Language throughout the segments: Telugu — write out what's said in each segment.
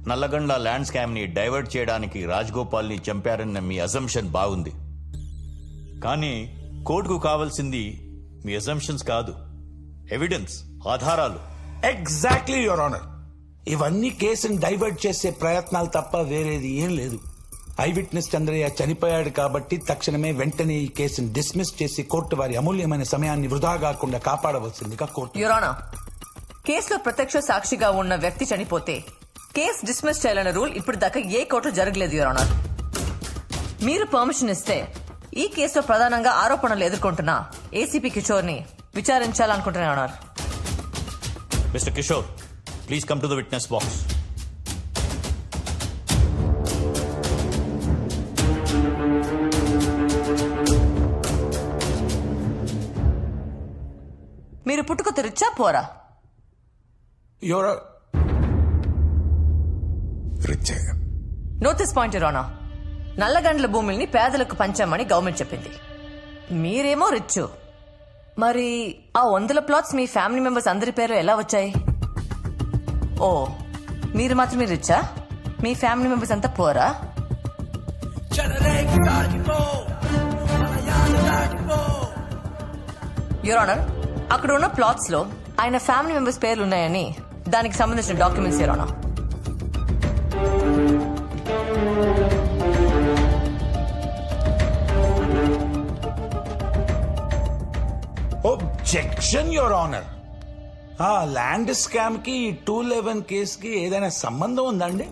నల్లగండ్ల ల్యాండ్ స్కామ్ ని డైవర్ట్ చేయడానికి రాజగోపాల్ ని చంపారన్న మీ అజంప్షన్ బాగుంది. కానీ కోర్టుకు కావాల్సింది మీ అజంప్షన్స్ కాదు, ఎవిడెన్స్, ఆధారాలు. Exactly your honour. ఇవన్నీ కేసుని డైవర్ట్ చేసే ప్రయత్నాలు తప్ప వేరేది ఏం లేదు. ఐ విట్నెస్ చంద్రయ్య చనిపోయాడు కాబట్టి తక్షణమే వెంటనే ఈ కేసును డిస్మిస్ చేసి కోర్టు వారి అమూల్యమైన సమయాన్ని వృధా కాకుండా కాపాడవలసిందిగా కోర్టు. యువర్ ఆనర్, కేసులో ప్రత్యక్ష సాక్షిగా ఉన్న వ్యక్తి చనిపోతే కేసు డిస్మిస్ చేయాలన్న రూల్ ఇప్పుడు దాకా ఏ కోర్టు జరగలేదు యువర్ ఆనర్. మీరు పర్మిషన్ ఇస్తే ఈ కేసులో ప్రధానంగా ఆరోపణలు ఎదుర్కొంటున్న ఏసీపీ కిషోర్ ని విచారించాలనుకుంటున్నా your honour. Mister Kishore, please come to the witness box. మీరు పుట్టుక రిచ్చా పోరా? Note this point your honour. Nallagandla భూముల్ని పేదలకు పంచామని గవర్నమెంట్ చెప్పింది. మీరేమో రిచ్. మరి ఆ 100 ప్లాట్స్ మీ ఫ్యామిలీ మెంబర్స్ అందరి పేరు ఎలా వచ్చాయి? ఓ, మీరు మాత్రమే రిచ్చా? మీ ఫ్యామిలీ మెంబర్స్ అంతా పోరా? యువర్ ఆనర్, అక్కడ ఉన్న ప్లాట్స్ లో ఆయన ఫ్యామిలీ మెంబర్స్ పేర్లు ఉన్నాయని దానికి సంబంధించిన documents your honour. Objection your honour. ఆ ల్యాండ్ స్కామ్ కి 211 కేసుకి ఏదైనా సంబంధం ఉందండి?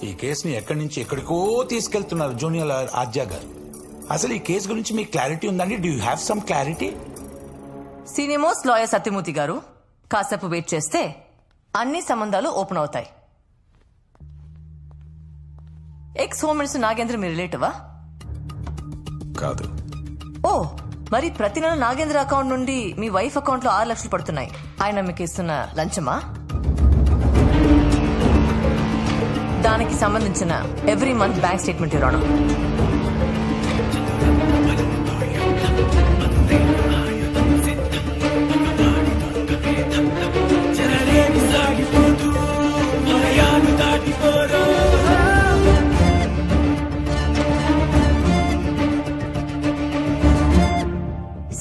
ఈ కేసుని ఎక్కడి నుంచి ఎక్కడికో తీసుకెళ్తున్నారు జూనియర్ లాయర్ ఆద్య గారు. అసలు ఈ కేసు గురించి మీకు క్లారిటీ ఉందండి? Do you have some clarity? Senior most lawyer Satyamurthy గారు, కాసేపు వెయిట్ చేస్తే అన్ని సంబంధాలు ఓపెన్ అవుతాయి. ఎక్స్ హోమ్ మినిస్టర్ నాగేంద్ర మీ రిలేటివా? కాదు. ఓ, మరి ప్రతి నెల నాగేంద్ర అకౌంట్ నుండి మీ వైఫ్ అకౌంట్ లో 6 లక్షలు పడుతున్నాయి. ఆయన మీకు ఇస్తున్న లంచమా? దానికి సంబంధించిన every month bank statement your honour.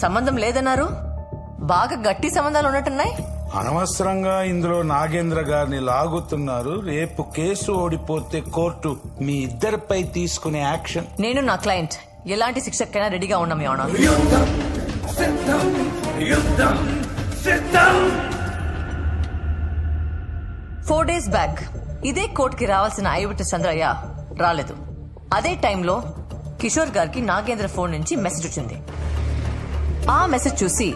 సంబంధం లేదన్నారు. బాగా గట్టి సంబంధాలు ఉన్నట్టున్నాయి. అనవసరంగా ఇందులో నాగేంద్ర గారిని లాగుతున్నారు. రేపు కేసు ఓడిపోతే కోర్టు మీ ఇద్దరిపై తీసుకునే యాక్షన్. నేను నా క్లయింట్ ఎలాంటి శిక్షకైనా రెడీగా ఉన్నాం యువర్ ఆనర్. 4 days బ్యాక్ ఇదే కోర్టుకి రావాల్సిన ఐ విట్నెస్ చంద్రయ్య రాలేదు. అదే టైంలో కిషోర్ గారికి నాగేంద్ర ఫోన్ నుంచి మెసేజ్ వచ్చింది. ఆ మెసేజ్ చూసి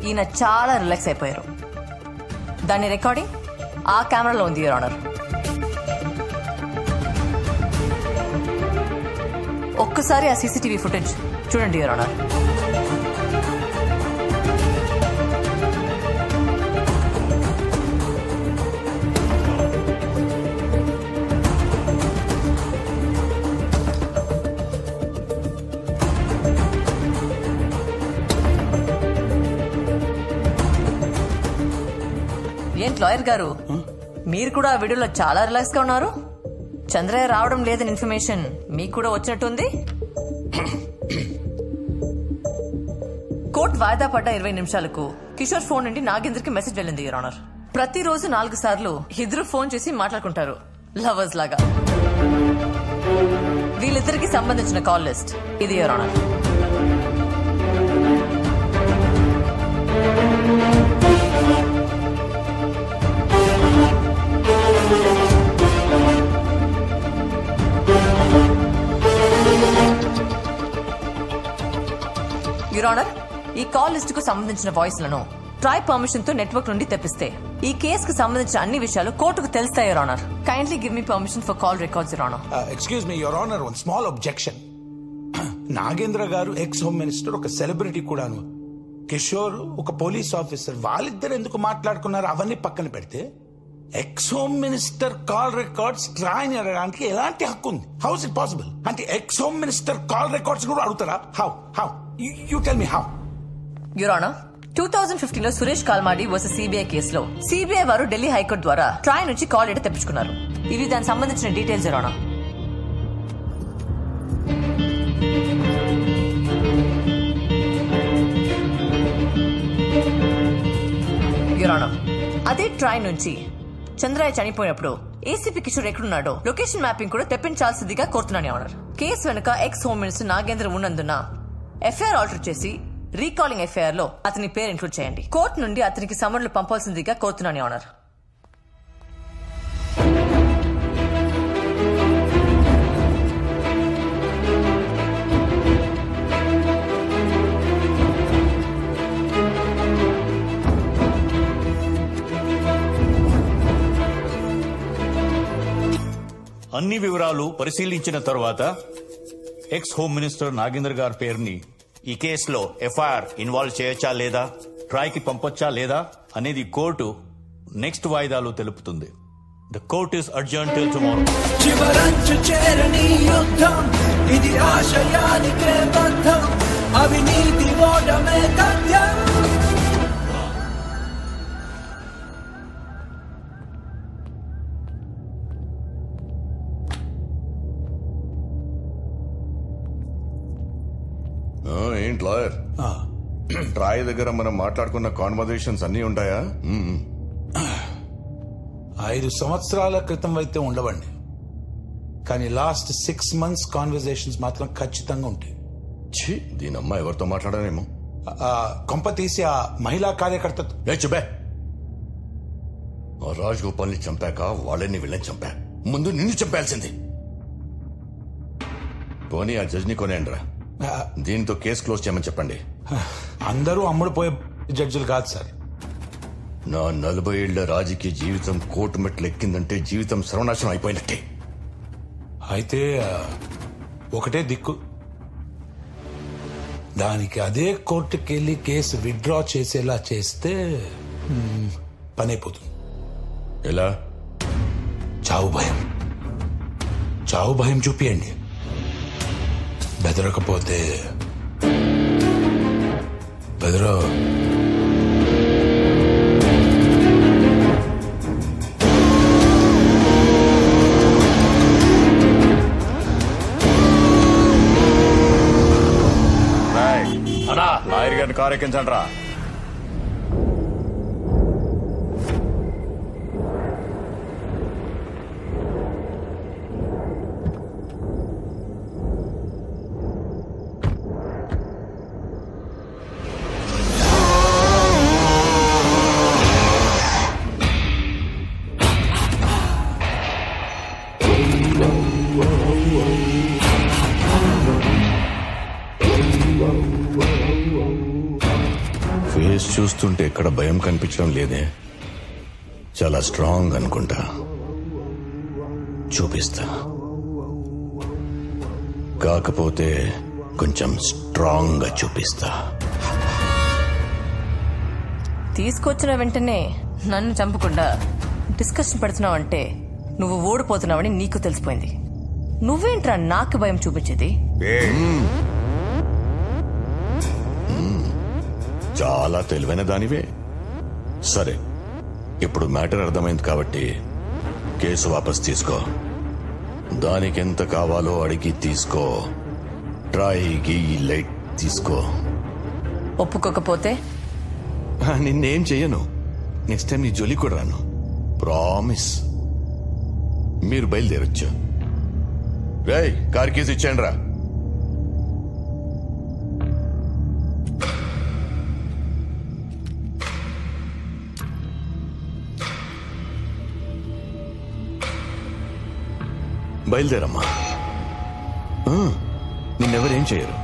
ఈయన చాలా రిలాక్స్ అయిపోయారు. దాని రికార్డింగ్ ఆ కెమెరాలో ఉంది యువర్ ఆనర్. ఒక్కసారి ఆ సీసీటీవీ ఫుటేజ్ చూడండి యువర్ ఆనర్. ఏంటి లాయర్ గారు, మీరు కూడా ఆ వీడియోలో చాలా రిలాక్స్ గా ఉన్నారు. చంద్రయ్య రావడం లేదని ఇన్ఫర్మేషన్ మీకు కూడా వచ్చినట్టుంది. కోర్టు వాయిదా పడ్డ 20 నిమిషాలకు కిషోర్ ఫోన్ నుండి నాగేంద్రకి మెసేజ్ వెళ్ళింది యువర్ ఆనర్. ప్రతిరోజు 4 సార్లు ఇద్దరు ఫోన్ చేసి మాట్లాడుకుంటారు లవర్స్ లాగా. వీళ్ళిద్దరికి సంబంధించిన కాల్ లిస్ట్ ఇది యువర్ ఆనర్. యువర్ ఆనర్, ఈ కాల్ లిస్ట్ కు సంబంధించిన వాయిస్ లను ట్రై పర్మిషన్ తో నెట్వర్క్ నుండి తెప్పిస్తే ఈ కేసుకు సంబంధించిన అన్ని విషయాలు కోర్టుకు తెలుస్తాయి your honour. Kindly give me permission for call records your honour. Excuse me your honour, one small objection. Nagendra గారు ఎక్స్ హోమ్ మినిస్టర్, ఒక సెలబ్రిటీ కూడాను. కిషోర్ ఒక పోలీస్ ఆఫీసర్. వాళ్ళిద్దరు ఎందుకు మాట్లాడుకున్నారు అవన్నీ పక్కన పెడితే ex home minister call records ట్రాయ్ని అడగడానికి ఎలాంటి హక్కు ఉంది? How is it possible? అంటే ex home minister call records కూడా అడుగుతారా? How you tell me how? Your honour, 2015 లో సురేష్ కాల్మాడి వర్సెస్ సిబిఐ కేసులో సిబిఐ వారు ఢిల్లీ హైకోర్టు ద్వారా ట్రాయ్ నుంచి కాల్ డేటా తెప్పించుకున్నారు. ఇవి దానికి సంబంధించిన details your honour. Your honour, అదే ట్రాయ్ నుంచి చంద్రయ్య చనిపోయినప్పుడు ఏసీపీ కిషోర్ ఎక్కడున్నాడో లొకేషన్ మ్యాపింగ్ కూడా తెప్పించాల్సిందిగా కోరుతున్నాను యువర్ ఆనర్. కేసు వెనుక ఎక్స్ హోమ్ మినిస్టర్ నాగేంద్ర ఉన్నందున ఎఫ్ఐఆర్ ఆల్టర్ చేసి రీకాలింగ్ ఎఫ్ఐఆర్ లో అతని పేరు ఇంక్లూడ్ చేయండి. కోర్టు నుండి అతనికి సమన్లు పంపాల్సిందిగా కోరుతున్నాను యువర్ ఆనర్. అన్ని వివరాలు పరిశీలించిన తర్వాత ఎక్స్ హోమ్ మినిస్టర్ నాగేంద్ర గారి పేరుని ఈ కేసులో ఎఫ్ఐఆర్ ఇన్వాల్వ్ చేయొచ్చా లేదా, ట్రాయ్కి పంపొచ్చా లేదా అనేది కోర్టు నెక్స్ట్ వాయిదాలో తెలుపుతుంది. The court is adjourn till tomorrow. చివరంచు చేరని యుద్ధం ఇది, ఆశయానికే బద్ధం, అవినీతి ఓడమే తథ్యం. ఏంటి లాయర్, ట్రాయ్ దగ్గర మనం మాట్లాడుకున్న కాన్వర్జేషన్స్ అన్నీ ఉంటాయా? 5 సంవత్సరాల క్రితం అయితే ఉండవండి, కానీ లాస్ట్ 6 months కాన్వర్జేషన్స్ మాత్రం ఖచ్చితంగా ఉంటాయి. ఛీ, దీనమ్మ ఎవరితో మాట్లాడానేమో. కొంప తీసి ఆ మహిళా కార్యకర్త చుబే, రాజ్ గోపాల్ని చంపాక వాళ్ళని వీళ్ళని చంపా, ముందు నిన్ను చంపాల్సింది. పోనీ ఆ జడ్జిని కొనేయండిరా, దీంతో కేసు క్లోజ్ చేయమని చెప్పండి. అందరూ అమ్ముడుపోయే జడ్జిలు కాదు సార్. నా 40 ఏళ్ల రాజకీయ జీవితం కోర్టు మెట్లు ఎక్కిందంటే జీవితం సర్వనాశనం అయిపోయినట్టే. అయితే ఒకటే దిక్కు, దానికి అదే కోర్టుకి వెళ్ళి కేసు విత్డ్రా చేసేలా చేస్తే పని అయిపోతుంది. ఎలా? చావు భయం చూపియండి. బెదరకపోతే బెదరో. లాయర్ గారిని కారు ఎక్కించండి రా. ఫేస్ చూస్తుంటే ఎక్కడ భయం కనిపించడం లేదే, చాలా స్ట్రాంగ్ అనుకుంటా. చూపిస్తా, కాకపోతే కొంచెం స్ట్రాంగ్ గా చూపిస్తా. తీసుకొచ్చిన వెంటనే నన్ను చంపకుండా డిస్కషన్ పెడుతున్నావంటే నువ్వు ఓడిపోతున్నావని నీకు తెలిసిపోయింది. నువ్వేంట్రా నాకు భయం చూపించేది? చాలా తెలివైన దానివే. సరే, ఇప్పుడు మ్యాటర్ అర్థమైంది కాబట్టి కేసు వాపస్ తీసుకో. దానికి ఎంత కావాలో అడిగి తీసుకో. ట్రాయ్కి లైట్ తీసుకో. ఒప్పుకోకపోతే నిన్నేం చెయ్యను. నెక్స్ట్ టైం నీ జోలి కూడా రాను, ప్రామిస్. మీరు బయలుదేరొచ్చు. రేయ్, కార్ కేసు ఇచ్చాను రా. బయలుదేరమ్మా, నిన్నెవరేం చేయరు.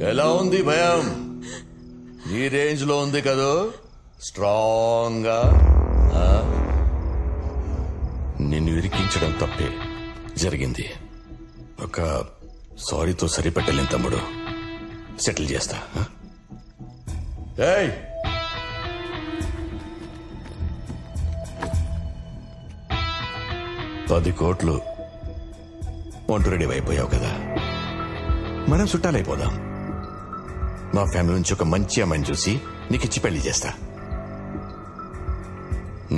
ఎలా ఉంది భయం? ఈ రేంజ్ లో ఉంది కదూ? స్ట్రాంగ్ గా. నిన్ను ఇరికించడం తప్పే జరిగింది. ఒక సారీతో సరిపెట్టలేని తమ్ముడు. సెటిల్ చేస్తా. ఏయ్, $10 కోట్లు వంట రెడీ అయిపోయావు కదా, మనం చుట్టాలైపోదాం. మా ఫ్యామిలీ నుంచి ఒక మంచి అమ్మాయిని చూసి నీకిచ్చి పెళ్లి చేస్తా.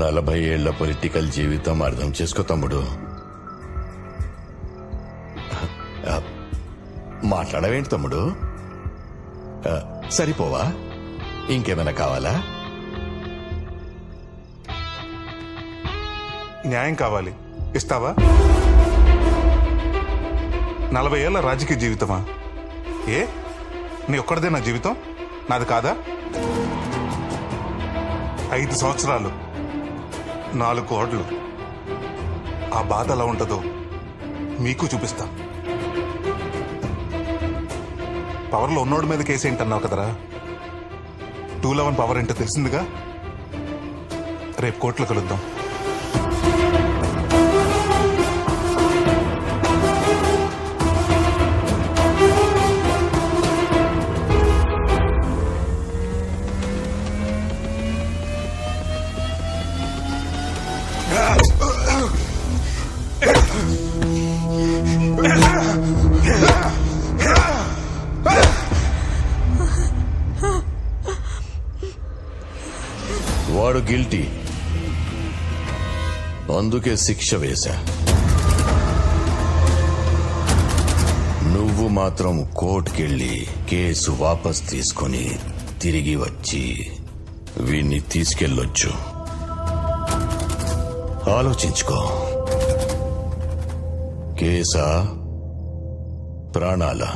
40 ఏళ్ల పొలిటికల్ జీవితం అర్థం చేసుకో తమ్ముడు. మాట్లాడవేంటి తమ్ముడు? సరిపోవా? ఇంకేమైనా కావాలా? న్యాయం కావాలి, ఇస్తావా? 40 ఏళ్ల రాజకీయ జీవితమా? ఏ నీ ఒక్కడిదే నా జీవితం? నాది కాదా? 5 సంవత్సరాలు, 4 కోట్లు. ఆ బాధ ఎలా ఉంటుందో మీకు చూపిస్తా. పవర్లో ఉన్నోడి మీద కేసు ఏంటన్నావు కదరా? 211 పవర్ ఏంటో తెలిసిందిగా. రేపు కోర్టులో కలుద్దాం. వాడు గిల్టీ, అందుకే శిక్ష వేశా. నువ్వు మాత్రం కోర్టుకెళ్ళి కేసు వాపస్ తీసుకొని తిరిగి వచ్చి వీణ్ణి తీసుకెళ్ళొచ్చు. ఆలోచించుకో. కేసా ప్రాణాలా?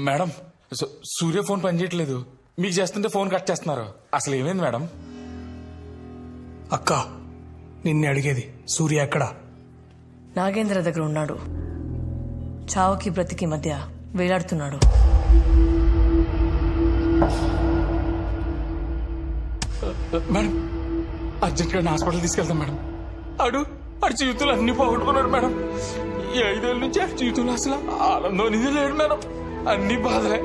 మేడం, సూర్య ఫోన్ పనిచేయట్లేదు. మీకు చేస్తుంటే ఫోన్ కట్ చేస్తున్నారు. అసలు ఏమైంది మేడం? అక్క, నిన్నే అడిగేది. సూర్య ఎక్కడా? నాగేంద్ర దగ్గర ఉన్నాడు. చావుకి బ్రతికి మధ్య వేలాడుతున్నాడు. మేడం అర్జెంట్ గా హాస్పిటల్ తీసుకెళ్తాం మేడం. ఆడు జీవితంలో అన్ని పోగొట్టుకున్నాడు మేడం. ఈ 5 ఏళ్ళ నుంచి ఆ జీవితంలో అసలు ఆనందం అనేది లేడు మేడం. అన్ని బాధలే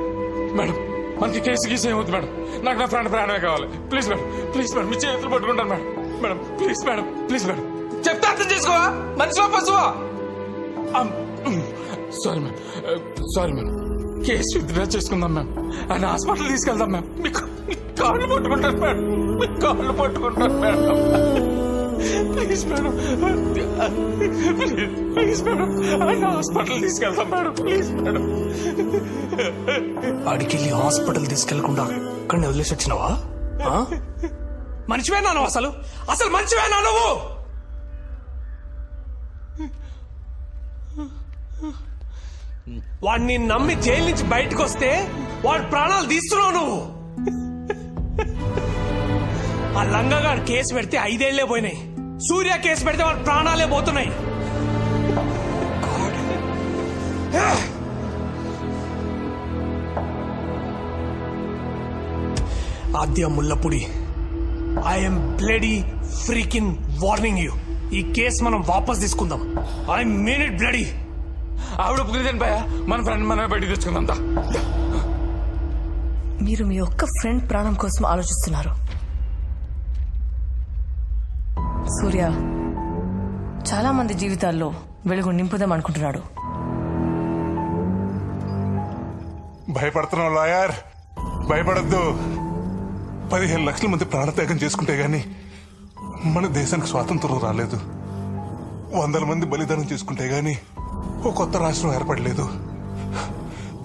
మేడం. మనకి కేసు ఏమవుతుంది మేడం? నాకు నా ఫ్రెండ్ ప్రాణమే కావాలి. ప్లీజ్ మేడం, ప్లీజ్ మేడం, మీ చేతులు పట్టుకుంటాను madam. Madam please madam, please madam, చెప్తే అర్థం చేసుకోవా? మనిషివా పశువా? Sorry madam, sorry madam. Case withdraw చేసుకుందాం మ్యామ్. ఆయన హాస్పిటల్ తీసుకెళ్దాం మ్యామ్. మీకు కాళ్ళు పట్టుకుంటారు మేడం, మీ కాళ్ళు పట్టుకుంటారు madam. Please madam, please madam, ఆయన హాస్పిటల్ తీసుకెళ్తాం మేడం. Please madam. ఆడికెళ్ళి హాస్పిటల్ తీసుకెళ్లకుండా అక్కడ వదిలేసి వచ్చినావా? మనిషివేనా నువ్వు? అసలు మనిషివేనా నువ్వు? వాడిని నమ్మి జైలు నుంచి బయటకు వస్తే వాడి ప్రాణాలు తీస్తున్నావు నువ్వు. ఆ లంగగాడు కేసు పెడితే 5 ఏళ్లే పోయినాయి. సూర్య కేసు పెడితే వాడి ప్రాణాలే పోతున్నాయి. Aadya Mullapudi, I'm bloody freaking warning you. ఈ కేసు మనం వాపస్ తీసుకుందాం. I mean it bloody. ఆవిడ ఒప్పుకుంది భయ, మన ఫ్రెండ్ మనమే బయటికి తెచ్చుకుందా. మీరు మీ ఒక్క ఫ్రెండ్ ప్రాణం కోసం ఆలోచిస్తున్నారు. సూర్య చాలా మంది జీవితాల్లో వెలుగు నింపుదాం అనుకుంటున్నాడు. భయపడుతున్నావు లాయర్, భయపడద్దు. 15 లక్షల మంది ప్రాణత్యాగం చేసుకుంటే గాని మన దేశానికి స్వాతంత్రం రాలేదు. 100 మంది బలిదానం చేసుకుంటే గాని ఓ కొత్త రాష్ట్రం ఏర్పడలేదు.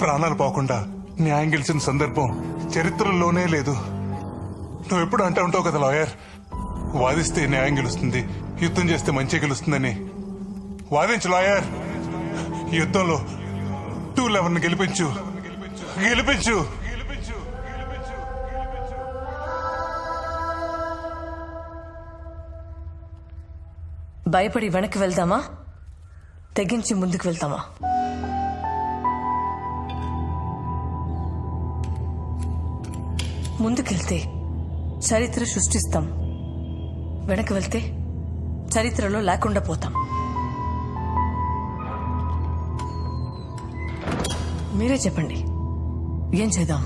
ప్రాణాలు పోకుండా న్యాయం గెలిచిన సందర్భం చరిత్రలోనే లేదు. నువ్వు ఎప్పుడు అంటూ ఉంటావు కదా లాయర్, వాదిస్తే న్యాయం గెలుస్తుంది, యుద్ధం చేస్తే మంచి గెలుస్తుందని. వాదించు లాయర్, యుద్ధంలో 211 గెలిపించు, గెలిపించు. భయపడి వెనక్కి వెళ్దామా, తెగించి ముందుకు వెళ్తామా? ముందుకెళ్తే చరిత్ర సృష్టిస్తాం, వెనక్కి వెళ్తే చరిత్రలో లేకుండా పోతాం. మీరే చెప్పండి, ఏం చేద్దాం?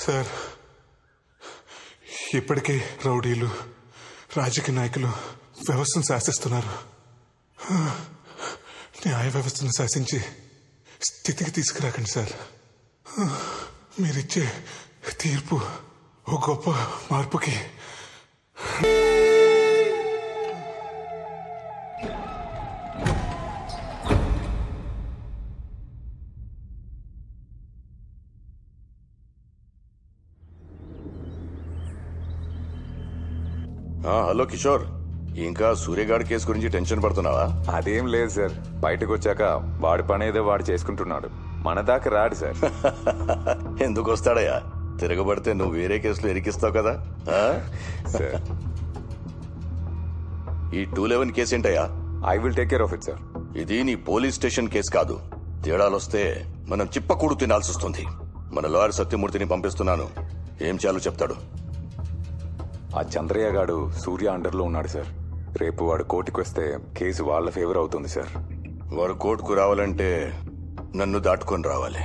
సార్, ఇప్పటికే రౌడీలు, రాజకీయ నాయకులు వ్యవస్థను శాసిస్తున్నారు. న్యాయ వ్యవస్థను శాసించి స్థితికి తీసుకురాకండి సార్. మీరిచ్చే తీర్పు ఓ గొప్ప మార్పుకి. హలో కిషోర్, ఇంకా సూర్యగాడి కేసు గురించి టెన్షన్ పడుతున్నావా? అదేం లేదు సార్, బయటకు వచ్చాక వాడి పని ఏదో వాడు చేసుకుంటున్నాడు. మన దాకా రాడు సార్. ఎందుకు వస్తాడయ్యా? తిరగబడితే నువ్వు వేరే కేసులో ఇరికిస్తావు కదా. సార్, ఈ 211 కేసు ఏంటయ్యా? I will take care of it sir. ఇది నీ పోలీస్ స్టేషన్ కేసు కాదు. తేడాలొస్తే మనం చిప్పకూడు తినాల్సి వస్తుంది. మన లాయర్ సత్యమూర్తిని పంపిస్తున్నాను, ఏం చేయాలో చెప్తాడు. ఆ చంద్రయ్య గాడు సూర్య అండర్లో ఉన్నాడు సార్. రేపు వాడు కోర్టుకు వస్తే కేసు వాళ్ళ ఫేవర్ అవుతుంది సార్. వాడు కోర్టుకు రావాలంటే నన్ను దాటుకొని రావాలి.